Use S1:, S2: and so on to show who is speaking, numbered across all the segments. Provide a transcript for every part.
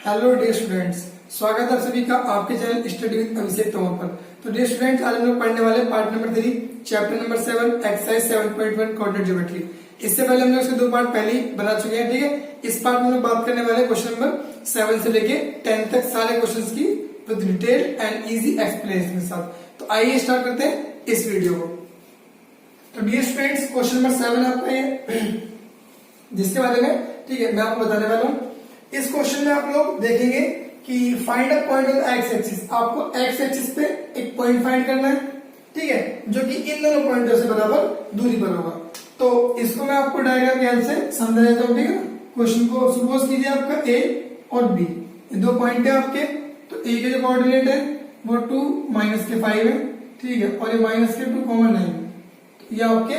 S1: Hello dear students, स्वागत है आप सभी का आपके चैनल स्टडी विद अभिषेक तोमर पर। तो डियर स्टूडेंट्स, आज हम लोग पढ़ने वाले part number 3 chapter number 7 exercise 7.1 coordinate geometry. इससे पहले हम लोग इसके दो पार्ट पहले ही बना चुके हैं, ठीक है। इस पार्ट में हम लोग बात करने वाले क्वेश्चन नंबर 7 से लेके 10 तक सारे क्वेश्चंस की with detail and easy explanation के साथ। तो आइए स्टार्ट करते हैं इस वीडियो को। तो डियर स्टूडेंट्स, क्वेश्चन नंबर 7 आपका ये जिसके बारे में, ठीक है, मैं आपको बताने वाला हूँ। इस क्वेश्चन में आप लोग देखेंगे कि find a point on x axis. आपको एक्स एक्सिस पे एक पॉइंट फाइंड करना है, ठीक है, जो कि इन दोनों पॉइंटों से बराबर दूरी पर होगा। तो इसको मैं आपको डायग्राम की हेल्प से समझा देता हूँ, ठीक है। क्वेश्चन को सपोज कीजिए आपका ए और बी, ये दो पॉइंट है आपके। तो ए के जो कोऑर्डिनेट है वो 2 माइनस के 5 है, ठीक है, और ये माइनस के 2 कॉमन है। तो ये आपके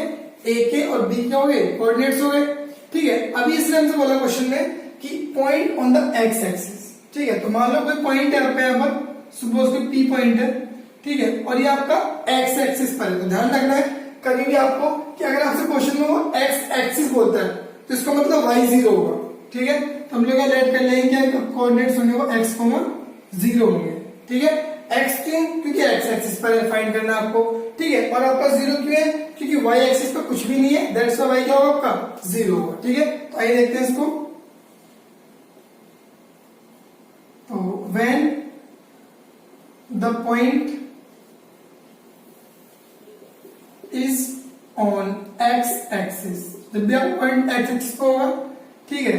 S1: ए के और बी के हो गए कोऑर्डिनेट्स हो गए, ठीक है। अभी इसलिए हमसे बोला क्वेश्चन में कि point on the x axis, ठीक है। तो मान लो कोई पॉइंट है आपका यहाँ पर, सपोज कोई पी पॉइंट है, ठीक है, और ये आपका एक्स एक्सिस पर है। तो ध्यान रखना है कभी भी आपको कि अगर आपसे क्वेश्चन में वो एक्स एक्सिस बोलता है तो इसका मतलब y0 होगा, ठीक है। तो हम लोग यहाँ लेट कर लेंगे क्या कोऑर्डिनेट्स होंगे वो x, 0 होंगे, ठीक है। x क्यों? क्योंकि एक्स एक्सिस पर फाइंड करना है आपको, ठीक है। और आपका 0 क्यों है? क्योंकि y एक्सिस पर कुछ भी नहीं है, दैट्स व्हाई y क्या होगा आपका 0 होगा, ठीक है। तो आइए देखते हैं इसको। तो when the point is on x axis, जब भी आपका पॉइंट x एक्सिस पे होगा, ठीक है,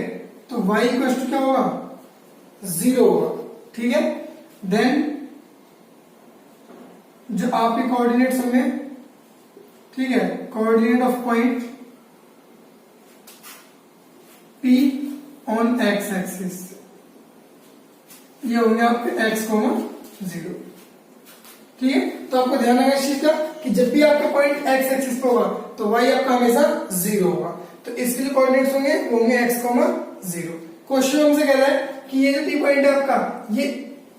S1: तो y इक्वल टू क्या होगा 0 होगा, ठीक है। देन जो आपके कोऑर्डिनेट्स होंगे, ठीक है, coordinate of point p on x axis ये होंगे आपके x, 0, ठीक है। तो आपको ध्यान रखना इस चीज का कि जब भी आपका पॉइंट x एक्सिस पे होगा तो y आपका हमेशा 0 होगा। तो इसके जो कोऑर्डिनेट्स होंगे वो होंगे x, 0। क्वेश्चन हमसे कह रहा है कि ये जो p पॉइंट है आपका ये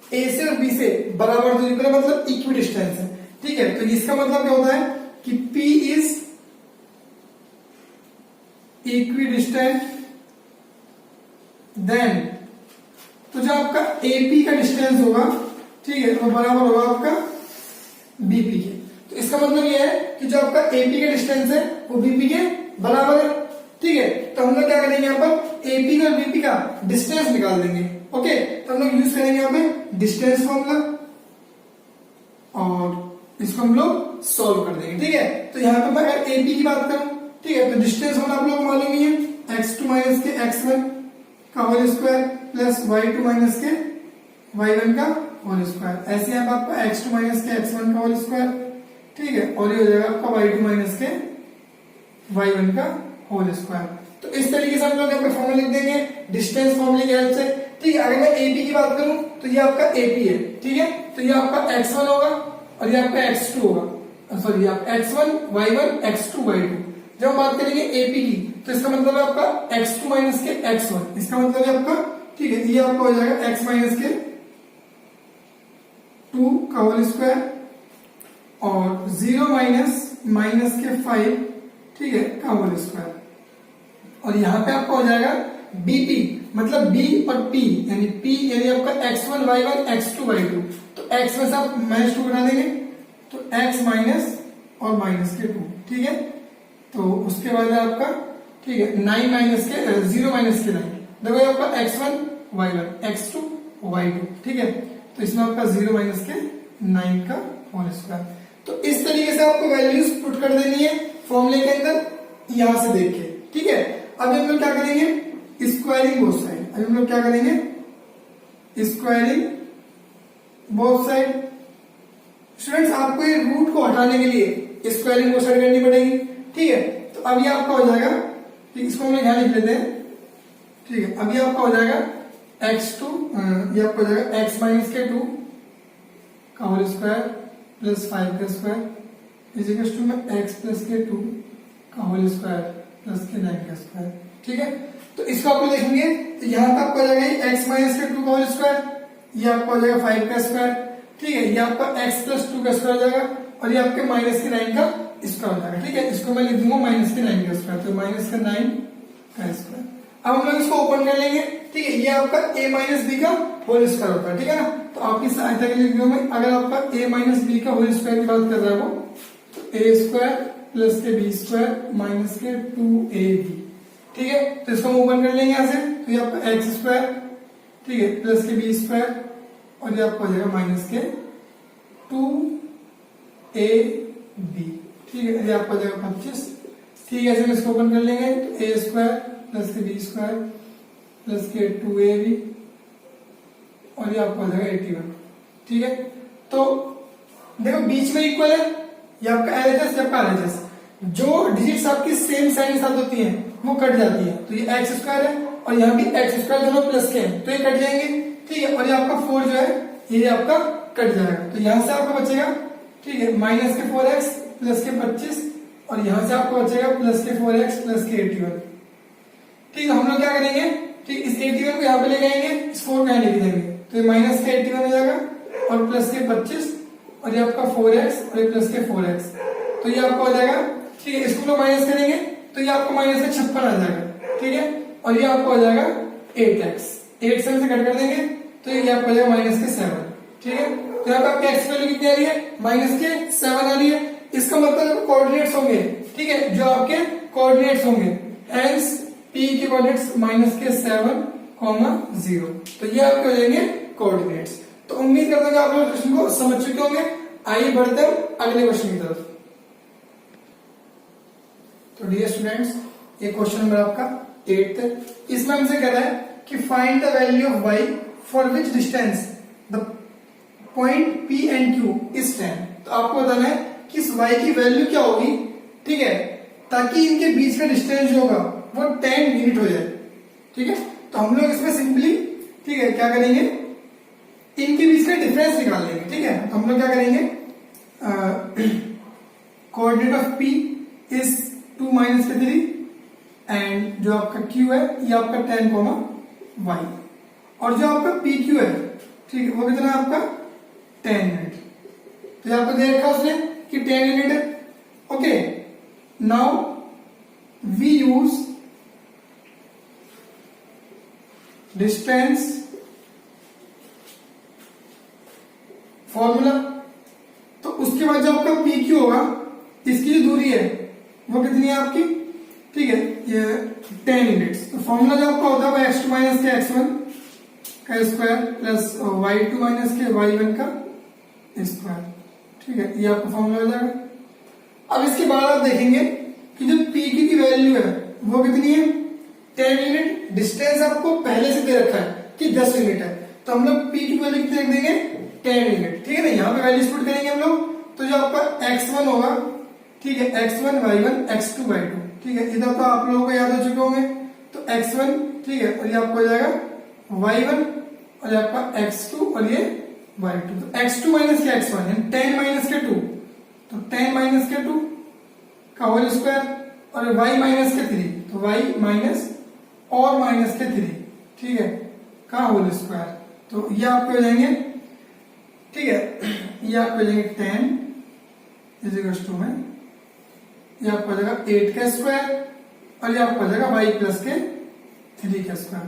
S1: a से और b से बराबर दूरी पर, मतलब इक्वी डिस्टेंस है, ठीक है। तो इसका मतलब क्या होता है कि p is equidistant, then तो जो आपका AP का डिस्टेंस होगा, ठीक है, वो बराबर होगा आपका BP के। तो इसका मतलब ये है कि जो आपका AP का डिस्टेंस है वो BP के बराबर है, ठीक है। तो हम लोग क्या करेंगे यहाँ पर AP का और BP का डिस्टेंस निकाल देंगे, ओके। तो हम लोग यूज करेंगे यहाँ पे डिस्टेंस फॉर्मूला और इसको हम लोग सॉल्व कर देंगे, ठीक है। तो यहाँ पे मैं अगर AP की बात करूं, ठीक है, तो डिस्टेंस होना आप लोग मालूम ही है, x2 माइनस के x1 का whole square plus y2 minus के y1 का होल स्क्वायर। ऐसे यहाँ पर आपका x2 माइनस के x1 का होल स्क्वायर, ठीक है, और ये हो जाएगा आपका y2 माइनस के y1 का होल स्क्वायर। तो इस तरीके से हम लोग यहाँ पे फॉर्मूला लिख देंगे डिस्टेंस फॉर्मूले की हेल्प से, ठीक है। अगर मैं AP की बात करूं तो ये आपका AP है, ठीक है। तो ये आपका x1 होगा और ये आपका x2 होगा, सॉरी आपका x1 y1 x2 y2। जब हम बात करेंगे AP की तो इसका मतलब है आपका x2 माइनस के x1, इसका मतलब है आपका, ठीक है, ये आपका हो जाएगा x माइनस के 2 का होल स्क्वायर और 0 माइनस के 5, ठीक है, का होल स्क्वायर। और यहां पे आपका हो जाएगा BP, मतलब B और P यानी P यानी आपका x1 y1 x2 y2। तो x में से आप माइनस 2 बना देंगे तो x माइनस और माइनस के 2, ठीक है। तो उसके बाद आपका, ठीक है, 9 माइनस के 0 माइनस के 9, देखो ये आपका x1 y1 x2 y2, ठीक है। तो इसमें आपका 0 माइनस के 9 का होल स्क्वायर। तो इस तरीके से आपको वैल्यूज पुट कर देनी है फॉर्मूले के अंदर यहां से देख के, ठीक है। अभी हम लोग क्या करेंगे स्क्वायरिंग बोथ साइड। अभी हम लोग क्या करेंगे स्क्वायरिंग बोथ साइड। स्टूडेंट्स, आपको ये रूट को हटाने के लिए स्क्वायरिंग बोथ साइड करनी पड़ेगी, ठीक है। तो अभी आपका हो जाएगा, इसको हम यहां लिख लेते हैं, ठीक है। अभी आपका हो जाएगा x2, ये आपका हो जाएगा x माइनस के 2 का होल स्क्वायर प्लस 5 का स्क्वायर इज इक्वल टू में x प्लस के 2 का होल स्क्वायर प्लस के 9 का स्क्वायर, ठीक है। तो इसको आपको देखेंगे तो यहां तक आपका हो जाएगा x माइनस के 2 का होल स्क्वायर, ये आपका हो जाएगा 5 का स्क्वायर, ठीक है। ये आपका x प्लस 2 का स्क्वायर हो जाएगा और ये आपके माइनस के 9 का स्क्वायर हो जाएगा, ठीक है। इसको मैं लिख दूंगा माइनस के 9 का स्क्वायर, तो माइनस के 9 का स्क्वायर। अब हम लोग इसको ओपन कर लेंगे, ठीक है, ये आपका a माइनस बी का होल स्क्वायर होता है, ठीक है ना। तो आपकी सहायता के लिए वीडियो में अगर आपका a माइनस बी का होल स्क्वायर की बात कर रहा है वो, तो a स्क्वायर प्लस के बी स्क्वायर माइनस के 2ab, ठीक है। तो इसको हम ओपन कर लेंगे यहाँ से, तो ये आपका एक्स स्क्वायर, ठीक है, प्लस के बी स्क्वायर और ये आपका हो जाएगा माइनस के 2ab, ठीक है, ये आपका हो जाएगा 25, ठीक है। ऐसे इसको ओपन कर लेंगे तो a स्क्वायर प्लस के बी स्क्वायर प्लस के 2ab और ये आपका हो जाएगा 81, ठीक है। तो देखो बीच में इक्वल है, ये आपका LHS, ये आपका RHS, जो डिजिट्स आपकी सेम साइन के साथ होती हैं वो कट जाती है, तो ये एक्स स्क्वायर है और यहाँ भी एक्स स्क्वायर दोनों प्लस के हैं तो ये कट जाएंगे, ठीक है। और ये आपका 4 जो है ये आपका कट जाएगा, तो यहाँ से आपका बचेगा, ठीक है, माइनस के 4x प्लस के 25 और यहाँ से आपको बचेगा प्लस के 4x प्लस के 81, ठीक है। हम लोग क्या करेंगे, ठीक, इस 81 को यहाँ पे ले जाएंगे, इस 4 को यहाँ लेके जाएंगे, तो ये माइनस के 81 हो जाएगा और प्लस के 25 और ये आपका 4x और ये प्लस के 4x, तो ये आपका हो जाएगा, ठीक है। इसको लोग माइनस करेंगे तो ये आपको माइनस के 56 आ जाएगा, ठीक है। और ये आपको हो जाएगा 8x, 8 से कट कर देंगे तो ये आपको हो जाएगा माइनस के 7, ठीक है। तो यहाँ पे आपकी एक्स वैल्यू कितनी आ रही है, माइनस के 7 आ रही है। इसका मतलब कोऑर्डिनेट्स होंगे, ठीक है, जो आपके कोऑर्डिनेट्स होंगे, हेंस p के कोऑर्डिनेट्स माइनस के 7,0, तो ये आपके हो जाएंगे कोऑर्डिनेट्स। तो उम्मीद करता हूं कि आप लोग क्वेश्चन को समझ चुके होंगे। आइए बढ़ते हैं अगले क्वेश्चन की तरफ। तो डियर स्टूडेंट्स, ये क्वेश्चन नंबर आपका 8 है। इसमें हमसे कह रहा है कि find the value of y for which distance the point p and q is 10। तो आपको बताना है कि इस y की वैल्यू क्या होगी, ठीक है, ताकि इनके बीच का डिस्टेंस जो होगा वो 10 यूनिट हो जाए, ठीक है। तो हम लोग इसमें सिंपली, ठीक है, क्या करेंगे, इनके बीच का डिफरेंस निकाल लेंगे, ठीक है। तो हम लोग क्या करेंगे, coordinate of p is 2 minus के 3 एंड जो आपका q है ये आपका 10, y और जो आपका pq है, ठीक है, वो कितना है आपका 10 यूनिट। तो ये आपको दे रखा उसने कि 10 यूनिट है, okay. Now we use distance formula. तो उसके बाद जो आपका pq होगा, इसकी जो दूरी है वो कितनी है आपकी, ठीक है, ये 10 यूनिट्स। तो फॉर्मूला जो आपका होता है वो x2 माइनस के x1 का स्क्वायर प्लस y2 माइनस के y1 का स्क्वायर, ठीक है, ये आपका फॉर्मूला हो जाएगा। अब इसके बाद आप देखेंगे कि जो pq की वैल्यू है वो कितनी है, 10 यूनिट। डिस्टेंस आपको पहले से दे रखा है कि 10 यूनिट है, तो हम लोग p की वैल्यू कितनी रख देंगे, 10 यूनिट, ठीक है ना। यहाँ पे वैल्यूज पुट करेंगे हम लोग, तो जो आपका x1 होगा, ठीक है, x1 y1 x2 y2, ठीक है, इधर तो आप लोगों को याद हो चुके होंगे। तो x1, ठीक है, और ये आपको हो जाएगा y1 और ये आपका x2 और ये y2। तो x2 माइनस के x1 यानी 10 माइनस के 2, तो 10 माइनस के 2 का होल स्क्वायर और y माइनस के 3, तो y माइनस और माइनस के 3, ठीक है, का होल स्क्वायर। तो ये आपके हो जाएंगे, ठीक है, ये आपको हो जाएंगे 10 इज इक्वल टू में ये आपको हो जाएगा 8 का स्क्वायर और ये आपको हो जाएगा y प्लस के 3 का स्क्वायर।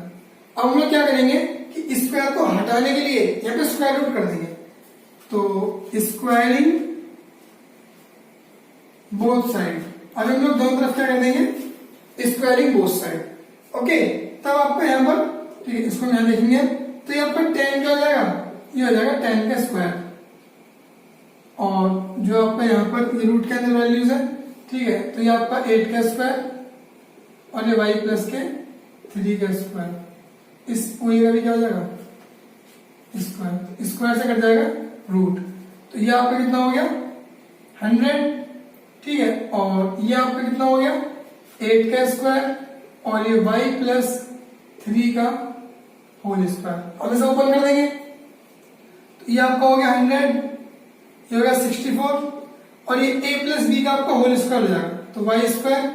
S1: अब हम लोग क्या करेंगे कि स्क्वायर को हटाने के लिए यहाँ पे स्क्वायर रूट कर देंगे, तो स्क्वायरिंग बोथ साइड। अब हम लोग दोनों तरफ क्या कर देंगे, स्क्वायरिंग बोथ साइड, ओके। तब आपको यहाँ पर, ठीक है, इसको यहाँ देखेंगे तो ये आपका 10 क्या हो जाएगा, ये हो जाएगा 10 का स्क्वायर और जो आपका यहाँ पर ये रूट के अंदर वैल्यूज है, ठीक है, तो ये आपका 8 का स्क्वायर और ये y प्लस के 3 का स्क्वायर, इस पूरी का भी क्या हो जाएगा स्क्वायर, स्क्वायर से कट जाएगा रूट। तो ये आपका कितना हो गया 100, ठीक है, और ये आपका कितना हो गया 8 का स्क्वायर और ये y प्लस 3 का होल स्क्वायर। अब इसे ओपन कर देंगे तो ये आपका हो गया 100, ये हो गया 64 और ये a प्लस बी का आपका होल स्क्वायर हो जाएगा, तो y स्क्वायर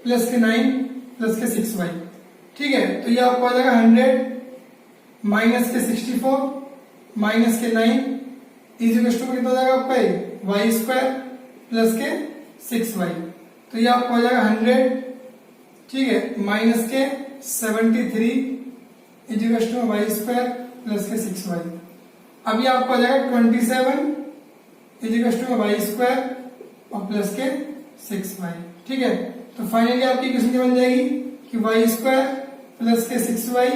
S1: प्लस के 9 प्लस के 6y, ठीक है। तो ये आपको आ जाएगा 100 माइनस के 64 माइनस के 9 इज इक्वल टू कितना हो जाएगा आपका y स्क्वायर प्लस के 6y। तो ये आपको हो जाएगा 100, ठीक है, माइनस के 73 is equal to Y square plus के 6y। अब ये आपको आ जाएगा 27 is equal to Y square और प्लस के 6y। ठीक है, तो फाइनली आपकी इक्वेशन क्या बन जाएगी कि वाई स्क्वायर प्लस के 6y,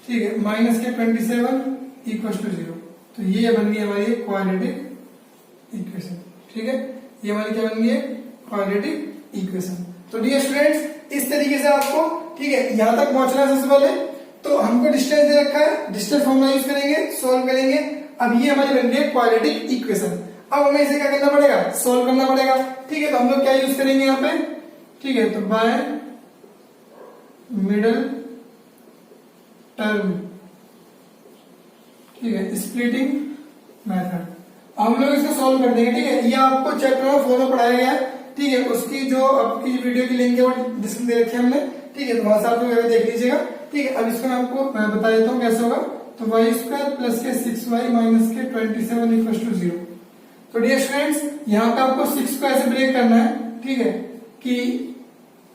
S1: ठीक है, माइनस के 27 इक्वल टू 0। तो ये बन गई हमारी क्वाड्रेटिक इक्वेशन। ठीक है, ये हमारी क्या बन गई है, क्वाड्रेटिक इक्वेशन। तो डियर स्टूडेंट्स, इस तरीके से आपको, ठीक है, यहां तक पहुंचना है। सबसे पहले तो हमको डिस्टेंस दे रखा है, डिस्टेंस फॉर्मूला यूज करेंगे, सोल्व करेंगे। अब ये हमारी बन गई है क्वाड्रेटिक इक्वेशन। अब हमें इसे क्या करना पड़ेगा, सोल्व करना पड़ेगा। ठीक है, तो हम लोग क्या यूज करेंगे यहाँ पे, ठीक है, तो बाय मिडल टर्म, ठीक है, स्प्लिटिंग मेथड। हम लोग इसको सॉल्व कर देंगे। ठीक है, ये आपको चैप्टर नंबर 4 में पढ़ाया गया है। ठीक है, उसकी जो आपकी वीडियो की लिंक है वो डिस्क्रिप्शन दे रखी है हमने। ठीक है, तो वहां से आप लोग देख लीजिएगा। ठीक है, अब इसको मैं आपको बता देता हूँ कैसे होगा। तो वाई स्क्वायर प्लस के 6y माइनस के 27 इक्वल टू 0। तो डियर स्टूडेंट्स, यहाँ पे आपको 6 को ऐसे ब्रेक करना है। ठीक है, कि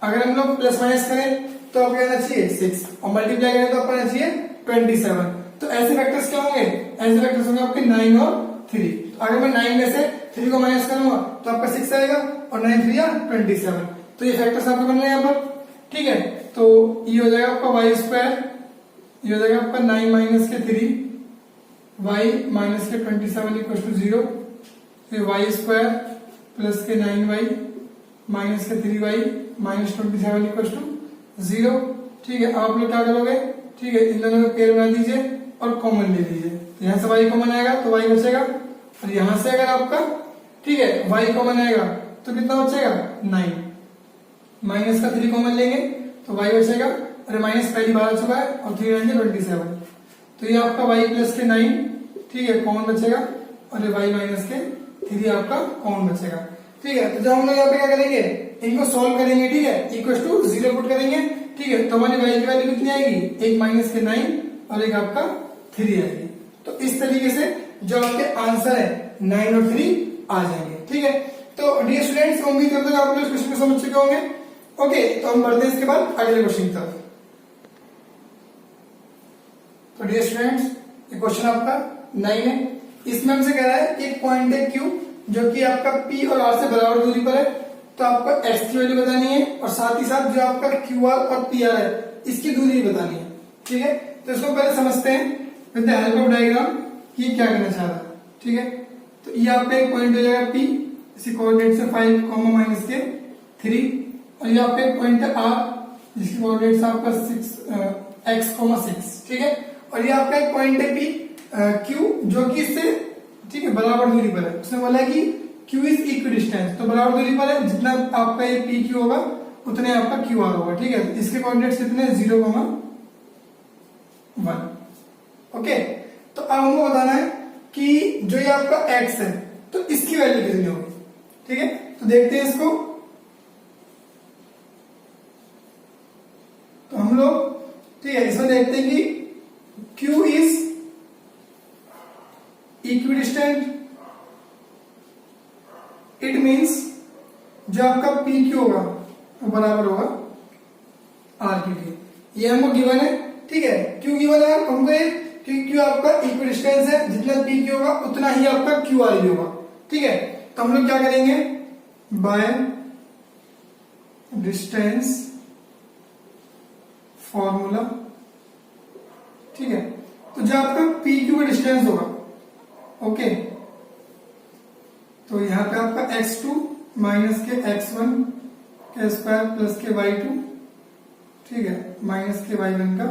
S1: अगर हम लोग प्लस माइनस करें तो आपको आना चाहिए 6 और मल्टीप्लाई करें तो आपको आना चाहिए 27। तो ऐसे फैक्टर्स क्या होंगे, ऐसे फैक्टर्स होंगे आपके 9 और 3। तो अगर मैं 9 में से 3 को माइनस करूंगा तो आपका 6 आएगा और 9 3 या 27। तो ये फैक्टर्स आपको बन रहे हैं यहाँ पर। ठीक है, तो ये हो जाएगा आपका वाई स्क्वायर, ये हो जाएगा आपका 9 माइनस के 3 वाई माइनस के 27 इक्वल टू 0। फिर वाई स्क्वायर प्लस के 9y माइनस के 3y माइनस 27 इक्वल टू 0। ठीक है, आप लोग क्या करोगे, ठीक है, इन दोनों को पेयर बना दीजिए और कॉमन ले लीजिए। तो यहाँ से y कॉमन आएगा तो y बचेगा, और यहां से अगर आपका, ठीक है, y कॉमन आएगा तो कितना बचेगा 9, माइनस का 3 कॉमन लेंगे तो y बचेगा, अरे माइनस पहली बार आ चुका है और 3 रहेंगे 27। तो ये आपका y प्लस के 9, ठीक है, कॉमन बचेगा, और y माइनस के 3 आपका कॉमन बचेगा। ठीक है, तो जब हम लोग यहाँ पे क्या करेंगे, इनको सॉल्व करेंगे। ठीक है, इक्वल टू 0 पुट करेंगे। ठीक है, तो हमारी y की वैल्यू कितनी आएगी, एक माइनस के 9 और एक आपका 3 आएगी। तो इस तरीके से जो आपके आंसर है 9 और 3 आ जाएंगे। ठीक है, तो डियर स्टूडेंट्स, उम्मीद करता हूं आप लोग इस क्वेश्चन को समझ चुके होंगे। ओके, तो हम बढ़ते हैं इसके बाद अगले क्वेश्चन की तरफ। तो डियर स्टूडेंट्स, ये क्वेश्चन आपका 9 है। इसमें हमसे कह रहा है कि एक पॉइंट है Q जो कि आपका P और R से बराबर दूरी पर है। तो आपको x की वैल्यू बतानी है और साथ ही साथ जो आपका QR और PR है इसकी दूरी बतानी है। ठीक है, तो इसको पहले समझते हैं with the help of diagram कि क्या करना चाह रहा है। ठीक है, तो ये आपका एक पॉइंट हो जाएगा P, इसी कोऑर्डिनेट से 5, माइनस के 3, और ये आपका एक पॉइंट है R जिसकी कोऑर्डिनेट से आपका 6, ठीक है, और ये आपका एक पॉइंट है P Q जो कि इससे, ठीक है, बराबर दूरी पर है। उसने बोला कि Q इज इक्विडिस्टेंस, तो बराबर दूरी पर है, जितना आपका ये PQ होगा उतने आपका QR होगा। ठीक है, इसके कोऑर्डिनेट्स कितने, 0, 1। ओके, तो अब हमको बताना है कि जो ये आपका x है तो इसकी वैल्यू कितनी होगी। ठीक है, तो देखते हैं इसको। तो हम लोग, ठीक है, इसमें देखते हैं कि Q is equidistant, it means जो आपका PQ होगा वो बराबर होगा RQ के। ये हमको गिवन है। ठीक है, क्यों गिवन है हमको, क्योंकि Q आपका इक्विडिस्टेंस है, जितना PQ होगा उतना ही आपका QR भी होगा। ठीक है, तो हम लोग क्या करेंगे, बाय डिस्टेंस फॉर्मूला। ठीक है, तो जो आपका PQ का डिस्टेंस होगा, ओके, तो यहां पे आपका x2 माइनस के x1 के स्क्वायर प्लस के y2, ठीक है, माइनस के y1 का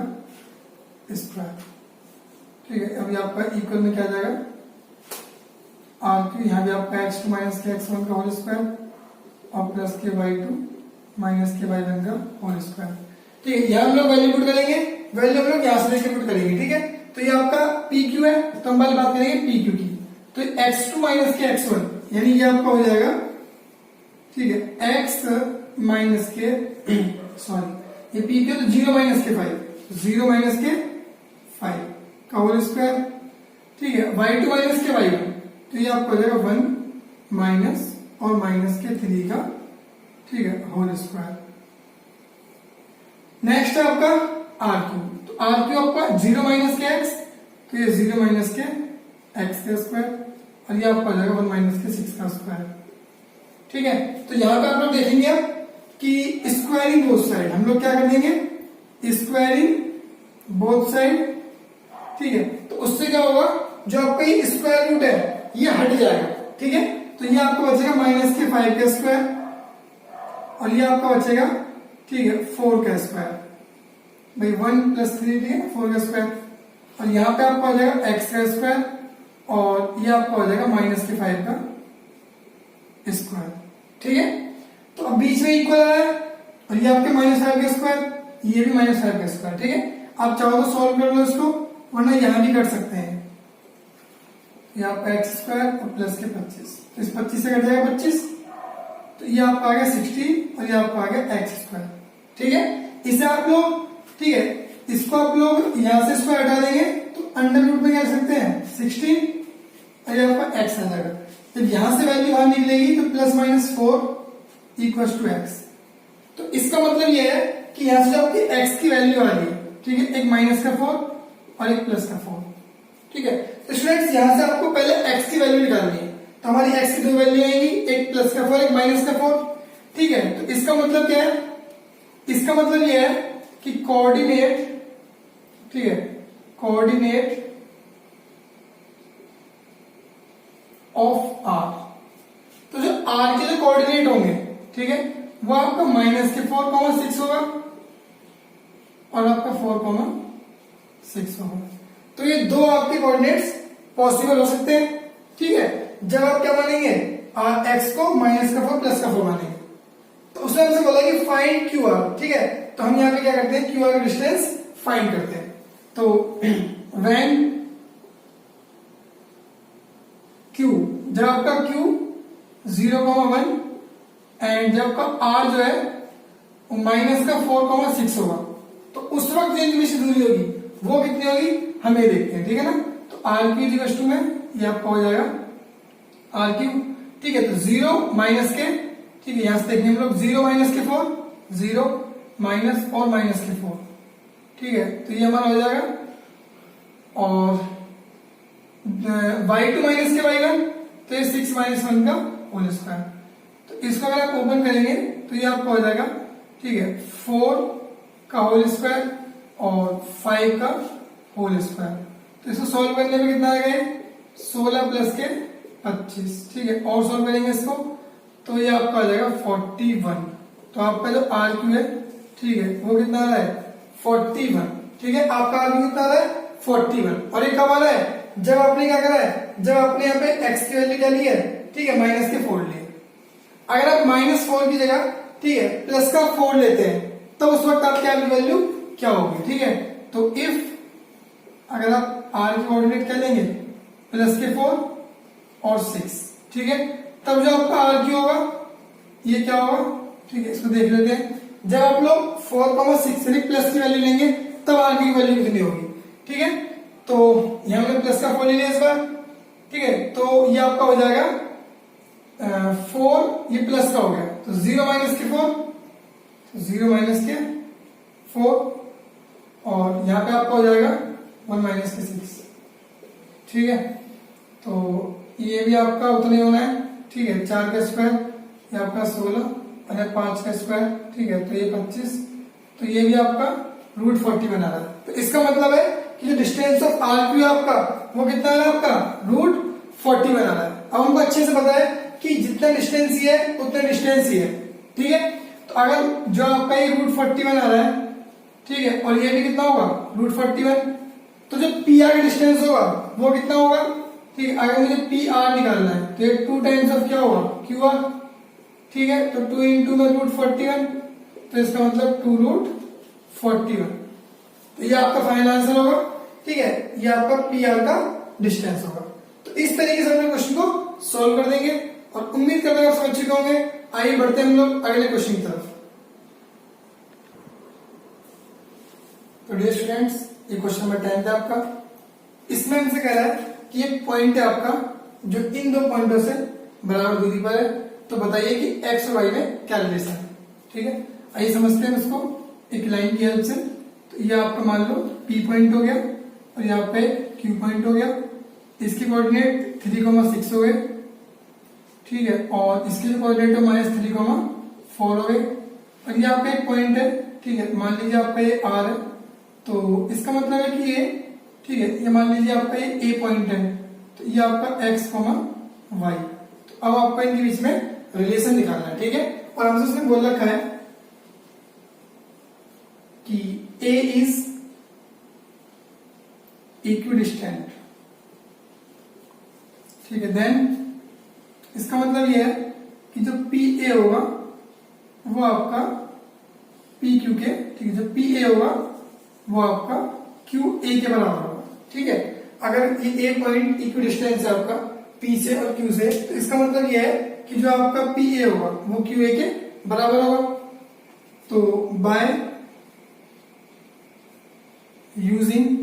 S1: स्क्वायर। ठीक है, अभी आपका इक्वल में क्या जाएगा, RQ, यहां भी आपका x2 माइनस के x1 का होल स्क्वायर और प्लस के y2 माइनस के y1 का होल स्क्वायर। ठीक है, यहां हम लोग वैल्यू पुट करेंगे, वैल्यू हम लोग यहां से लेके पुट करेंगे। ठीक है, तो ये आपका PQ है, तो हम पहले बात करेंगे PQ की। तो x2 माइनस के x1 यानी ये आपका हो जाएगा, ठीक है, x माइनस के सॉरी ये PQ तो 0 माइनस के 5, 0 माइनस के 5 का होल स्क्वायर। ठीक है, y2 माइनस के y1, तो ये आपका हो जाएगा 1 माइनस और माइनस के 3 का, ठीक है, होल स्क्वायर। नेक्स्ट है आपका RQ, तो आर क्यू आपका 0 माइनस के एक्स, तो ये 0 माइनस के एक्स का स्क्वायर, और ये आपका हो जाएगा 1 माइनस के 6 का स्क्वायर। ठीक है, तो यहां पे आप लोग देखेंगे आप कि स्क्वायरिंग बोथ साइड, हम लोग क्या कर देंगे, स्क्वायरिंग बोथ साइड। ठीक है, तो उससे क्या होगा, जो आपका ये स्क्वायर रूट है ये हट जाएगा। ठीक है, तो ये आपको बचेगा माइनस के 5 का स्क्वायर, और ये आपका बचेगा, ठीक है, 4 का स्क्वायर, भाई 1 प्लस 3, ठीक है, 4 का स्क्वायर, और यहाँ पे आपका हो जाएगा एक्स का स्क्वायर, और ये आपका हो जाएगा माइनस के 5 का स्क्वायर। ठीक है, तो अब बीच में इक्वल आ रहा है, और ये आपके माइनस 5 का स्क्वायर, ये भी माइनस 5 का स्क्वायर। ठीक है, आप चाहो तो सॉल्व कर लो इसको, वरना यहां भी कर सकते हैं। ये आपका एक्स स्क्वायर और प्लस के 25, तो इस 25 से कट जाएगा 25, तो ये आपका आ गया 16, और ये आपका आ गया एक्स स्क्वायर। ठीक है, इसे आप लोग, ठीक है, इसको आप लोग यहां से स्क्वायर हटा देंगे तो अंडर रूट में क्या कर सकते हैं 16, और ये आपका एक्स आ जाएगा। जब यहां से वैल्यू बाहर निकलेगी तो plus minus 4 equal to X. तो इसका मतलब ये है कि यहां से जो आपकी एक्स की वैल्यू आ रही है, ठीक है, एक माइनस का 4 और एक प्लस का 4। ठीक है, तो स्टूडेंट्स यहां से आपको पहले एक्स की वैल्यू निकालनी है, तो हमारी एक्स की दो वैल्यू आएंगी, एक प्लस का 4 एक माइनस का 4। ठीक है, तो इसका मतलब क्या है, इसका मतलब यह है कि कोऑर्डिनेट, ठीक है, कोऑर्डिनेट ऑफ आर, तो जो आर के जो कोऑर्डिनेट होंगे, ठीक है, वो आपका माइनस के 4,6 होगा और आपका 4,6 होगा। तो ये दो आपके कोऑर्डिनेट्स पॉसिबल हो सकते हैं। ठीक है, जब आप क्या मानेंगे, आर एक्स को माइनस का 4 प्लस का 4 मानेंगे, तो उसने हमसे बोला कि फाइंड क्यू आर। ठीक है, तो हम यहाँ पे क्या करते हैं, क्यू आर का डिस्टेंस फाइंड करते हैं। तो व्हेन क्यू, जब आपका क्यू 0,1 एंड जब आपका आर जो है वो माइनस का 4,6 होगा, तो उस वक्त जो इनकी दूरी होगी वो कितनी होगी हमें देखते हैं। ठीक है ना, तो आर क्यू इक्वल टू में ये आपका हो जाएगा आर क्यू। ठीक है, तो 0 माइनस के, ठीक है, यहां से देखेंगे हम लोग 0 माइनस के 4, 0 माइनस और माइनस के 4। ठीक है, तो ये हमारा हो जाएगा, और y2 माइनस के y1, तो ये 6 माइनस 1 का होल स्क्वायर। तो इसको अगर आप ओपन करेंगे तो ये आपका हो जाएगा, ठीक है, 4 का होल स्क्वायर और 5 का होल स्क्वायर। तो इसको सॉल्व करने में कितना आएगा, 16 प्लस के 25। ठीक है, और सॉल्व करेंगे इसको तो ये आपका आ जाएगा 41। तो आपका जो आर क्यू है, ठीक है, वो कितना आ रहा है 41। ठीक है, आपका आर क्यू कितना आ रहा है 41, और ये कब आ रहा है, जब आपने क्या करा है, जब आपने यहाँ पे एक्स की वैल्यू क्या ली है, ठीक है, माइनस के 4 लिए। अगर आप -4 की जगह, ठीक है, प्लस का 4 लेते हैं, तो उस वक्त आपकी आर की वैल्यू क्या होगी। ठीक है, तो इफ अगर आप आर की कोऑर्डिनेट क्या लेंगे, प्लस के 4 और 6, ठीक है, तब जो आपका आर क्यू होगा ये क्या होगा। ठीक है, इसको देख लेते हैं, जब आप लोग 4,6 यानी प्लस की वैल्यू लेंगे तब आर की वैल्यू कितनी होगी। ठीक है, तो यहां हमने प्लस का 4 ले लिया इस बार। ठीक है, तो ये आपका हो जाएगा 4, ये प्लस का हो गया, तो 0 माइनस के 4, 0 माइनस के 4, और यहां पे आपका हो जाएगा 1 माइनस के 6। ठीक है, तो ये भी आपका उतना ही होना है। ठीक है, 4 का स्क्वायर, ये आपका 16, और 5 का स्क्वायर, ठीक है, तो ये 25, तो ये भी आपका √40 बना रहा है। तो इसका मतलब है कि जो डिस्टेंस ऑफ आर क्यू आपका वो कितना है, आपका √40 बना रहा है। अब हमको अच्छे से पता है कि जितना डिस्टेंस ही है उतना डिस्टेंस ही है। ठीक है, तो अगर जो आपका ये √40 बना रहा है, ठीक है, और ये भी कितना होगा √41, तो जो पी आर का डिस्टेंस होगा वो कितना होगा। ठीक है, अगर मुझे पी आर निकालना है तो ये 2 टाइम्स ऑफ क्या होगा क्यू आर। ठीक है, तो 2 इंटू में √41, तो इसका मतलब 2√41, तो ये आपका फाइनल आंसर होगा। ठीक है, ये आपका पी आर का डिस्टेंस होगा। तो इस तरीके से हम लोग क्वेश्चन को सॉल्व कर देंगे, और उम्मीद करते हैं आप समझ चुके होंगे। आइए बढ़ते हैं हम लोग अगले क्वेश्चन की तरफ। तो डियर स्टूडेंट्स, ये क्वेश्चन नंबर 10 है आपका। इसमें हमसे कह रहा है कि एक पॉइंट है आपका जो इन दो पॉइंटों से बराबर दूरी पर है, तो बताइए कि एक्स और वाई में क्या रिलेशन है। ठीक है, आइए समझते हैं इसको एक लाइन की हेल्प से। तो ये आपका मान लो P पॉइंट हो गया और यहाँ पे Q पॉइंट हो गया। इसके कोऑर्डिनेट 3,6 हो गए, ठीक है, और इसके जो कोऑर्डिनेट है -3,4 हो गए। और ये आपका एक पॉइंट है, ठीक है, मान लीजिए आपका ये R है, तो इसका मतलब है कि ये, ठीक है, ये मान लीजिए आपका ये A पॉइंट है, तो ये आपका x, y। तो अब आपको इनके बीच में रिलेशन निकालना है, ठीक है। और हमसे उसने बोल रखा है कि A इज इक्विडिस्टेंट, ठीक है। देन इसका मतलब ये है कि जो PA होगा वो आपका PQ के, ठीक है, जो PA होगा वो आपका QA के बराबर होगा, ठीक है। अगर ये A पॉइंट इक्विडिस्टेंस है आपका P से और Q से, तो इसका मतलब ये है कि जो आपका PA होगा वो QA के बराबर होगा। तो बाय यूजिंग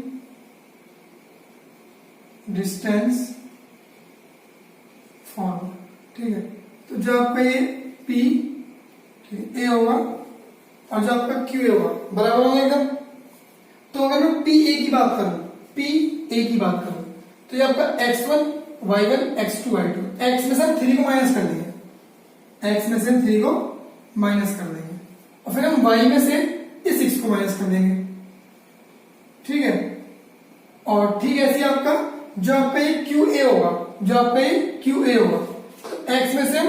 S1: डिस्टेंस फॉर्म, ठीक है, तो जो आपका ये P, ठीक है, A होगा और जो आपका QA होगा बराबर होगा एकदम। तो अगर मैं PA की बात करूं, PA की बात करूं, तो ये आपका x1 y1 x2 y2, x में से हम 3 को माइनस कर देंगे, x में से हम 3 को माइनस कर देंगे और फिर हम y में से इस 6 को माइनस कर देंगे, ठीक है। और ठीक ऐसे आपका जो आपका ये QA होगा, जो आपका ये QA होगा, तो x में से हम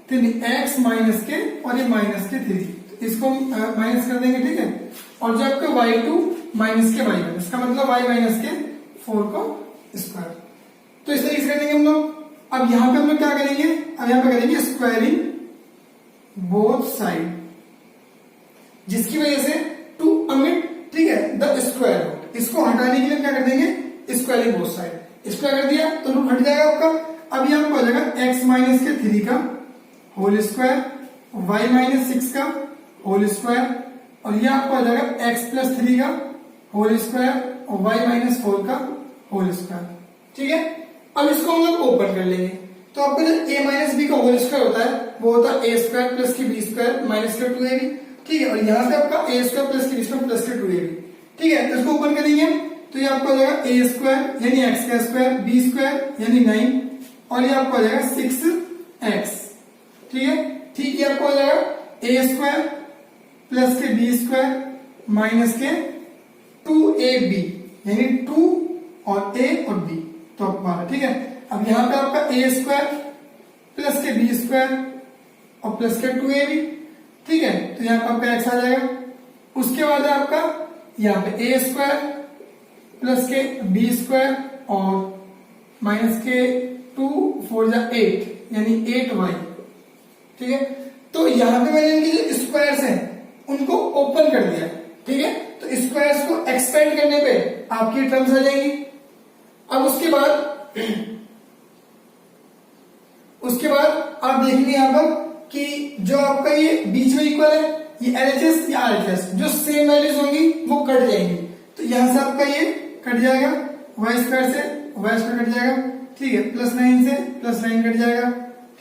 S1: 3, x माइनस के और ये माइनस के 3, तो इसको माइनस कर देंगे, ठीक है। और जो आपका y2 माइनस के y1, इसका मतलब y माइनस के 4 को स्क्वायर। तो इस तरीके से कर देंगे हम लोग। अब यहां पे हम लोग क्या करेंगे, अब यहां पे करेंगे स्क्वायरिंग बोथ साइड, जिसकी वजह से टू अमिट, ठीक है, द स्क्वायर रूट, इसको हटाने के लिए क्या कर देंगे, स्क्वायरिंग बोथ साइड। इसको कर दिया तो रूट हट जाएगा आपका। अब यहां पर हो जाएगा x माइनस के 3 का होल स्क्वायर, y माइनस 6 का होल स्क्वायर, और यह आपको हो जाएगा x प्लस 3 का होल स्क्वायर और y माइनस 4 का होल स्क्वायर, ठीक है। अब इसको हम लोग ओपन कर लेंगे। तो आपका जो a माइनस बी का होल स्क्वायर होता है वो होता है a स्क्वायर प्लस के बी स्क्वायर माइनस के 2ab, ठीक है। और यहां से आपका a स्क्वायर प्लस के बी स्क्वायर प्लस के 2ab, ठीक है। तो इसको ओपन करेंगे तो ये आपका हो जाएगा a स्क्वायर यानी x का स्क्वायर, b स्क्वायर यानी 9, और ये आपका हो जाएगा 6x, ठीक है। ठीक, ये आपको हो जाएगा a स्क्वायर प्लस के बी स्क्वायर माइनस के 2ab यानी 2 और a और b, तो 12, ठीक है। अब यहां पे आपका a स्क्वायर प्लस के बी स्क्वायर और प्लस के 2ab, ठीक है, तो यहां पे आपका x आ जाएगा। उसके बाद है आपका यहां पे a स्क्वायर प्लस के बी स्क्वायर और माइनस के 2 4 जा 8 यानी 8y, ठीक है। तो यहां पे मैंने इनके जो स्क्वायर्स हैं उनको ओपन कर दिया, ठीक है। तो स्क्वायर्स को एक्सपेंड करने पे आपकी टर्म्स आ जाएंगी। अब उसके बाद आप देखेंगे यहां पर कि जो आपका ये बीच में इक्वल है, ये LHS या RHS, जो सेम वैल्यूज होंगी वो कट जाएंगी। तो यहां से आपका ये कट जाएगा, y स्क्वायर से y स्क्वायर कट जाएगा, ठीक है, +9 से +9 कट जाएगा,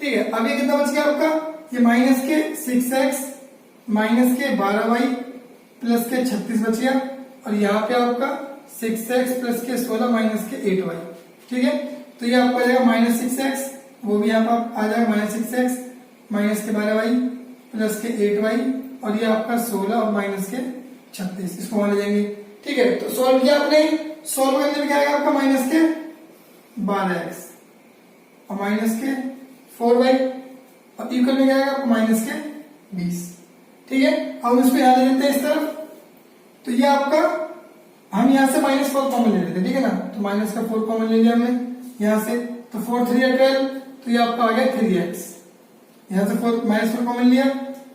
S1: ठीक है। अब ये कितना बच गया आपका, ये माइनस के 6x माइनस के 12y प्लस के 36 बच गया, और यहाँ पे आपका 6x प्लस के 16 माइनस के 8y, ठीक है। तो ये आपका आ जाएगा -6x, वो भी यहाँ पर आ जाएगा -6x माइनस के 12y प्लस के 8y, और ये आपका 16 और माइनस के 36, इसको मान लेंगे, ठीक है। तो सॉल्व किया आपने, सॉल्व करने में क्या आएगा आपका माइनस के 12x और माइनस के 4y और इक्वल में क्या आएगा आपको माइनस के 20, ठीक है। अब इसको यहां ले लेते हैं इस तरफ, तो ये आपका हम यहां से -4 कॉमन ले लेते हैं, ठीक है ना। तो माइनस का 4 कॉमन ले लिया हमने यहां से, तो 4 3 12, तो ये आपका आ गया 3x, यहां से -4 कॉमन लिया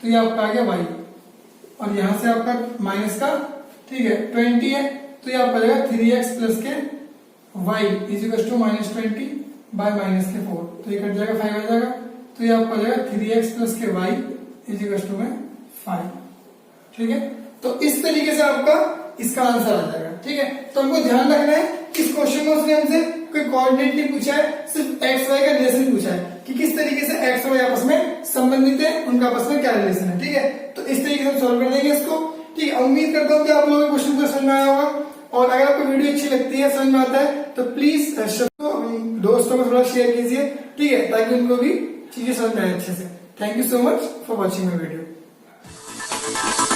S1: तो ये आपका आ गया y, और यहां से आपका माइनस का, ठीक है, 20 है, तो ये आपका आ जाएगा 3x प्लस के y is equal to -20 by minus के 4, तो ये कट जाएगा 5 आ जाएगा, तो ये आपका आ जाएगा 3x प्लस के y इज इक्वल टू में 5, ठीक है। तो इस तरीके से आपका इसका आंसर आ जाएगा, ठीक है। तो हमको ध्यान रखना है इस क्वेश्चन में उसने हमसे कोई कोऑर्डिनेट नहीं पूछा है, सिर्फ एक्स वाई का रिलेशन पूछा है कि किस तरीके से एक्स वाई आपस में संबंधित है, उनका आपस में क्या रिलेशन है, ठीक है। तो इस तरीके से सॉल्व कर देंगे इसको, ठीक है। उम्मीद करता हूँ कि आप लोगों को क्वेश्चन को समझ में आया होगा। और अगर आपको वीडियो अच्छी लगती है, समझ में आता है, तो प्लीज दोस्तों को थोड़ा शेयर कीजिए, ठीक है, ताकि उनको भी चीजें समझ में आए अच्छे से। Thank you so much for watching my video.